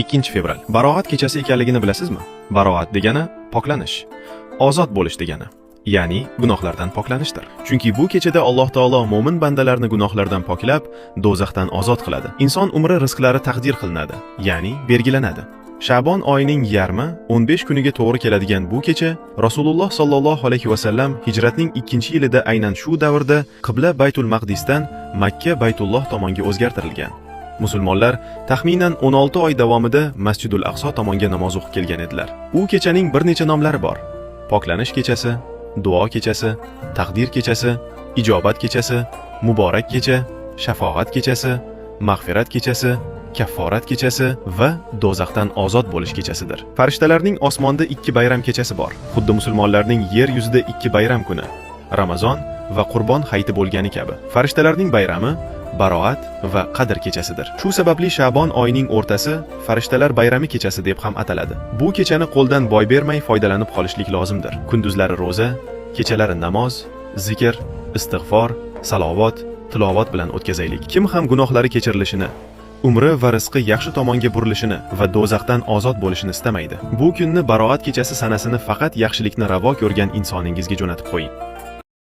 2-fevral. Baroat kechasi ekanligini bilasizmi? Baroat degani poklanish, ozod bo'lish degani. Ya'ni gunohlardan poklanishdir. Chunki bu kechada Alloh taolo mo'min bandalarni gunohlardan poklab, do'zaxdan ozod qiladi. Inson umri rizqlari taqdir qilinadi, ya'ni belgilanadi. Sha'bon oyining yarmi 15 kuniga to'g'ri keladigan bu kecha Rasululloh sallallohu alayhi va sallam hijratning 2-yilida aynan shu davrda qibla Baytul Maqdisdan Makka Baytulloh tomonga o'zgartirilgan. Musulmonlar taxminan 16 oy davomida Masjidul Aqso tomonga namoz o'qib kelgan edilar. U kechaning bir necha nomlari bor. Poklanish kechasi, duo kechasi, taqdir kechasi, ijobat kechasi, muborak kecha, shafoat kechasi, mag'firat kechasi, kafforat kechasi va do'zaxdan ozod bo'lish kechasidir. Farishtalarning osmonda 2 bayram kechasi bor. Xuddi musulmonlarning yer yuzida 2 bayram kuni, Ramazon va Qurbon hayiti bo'lgani kabi. Farishtalarning bayrami Baroat va Qadr kechasidir. Shu sababli Sha'bon oyining o'rtasi farishtalar bayrami kechasi deb ham ataladi. Bu kechani qo'ldan boy bermay foydalanib qolishlik lozimdir. Kunduzlari roza, kechalari namoz, zikr, istig'for, salovat, tilovat bilan o'tkazaylik. Kim ham gunohlari kechirilishini, umri va rizqi yaxshi tomonga burilishini va do'zaxdan ozod bo'lishini istamaydi. Bu kunni Baroat kechasi sanasini faqat yaxshilikni ravo ko'rgan insoningizga jo'natib qo'ying.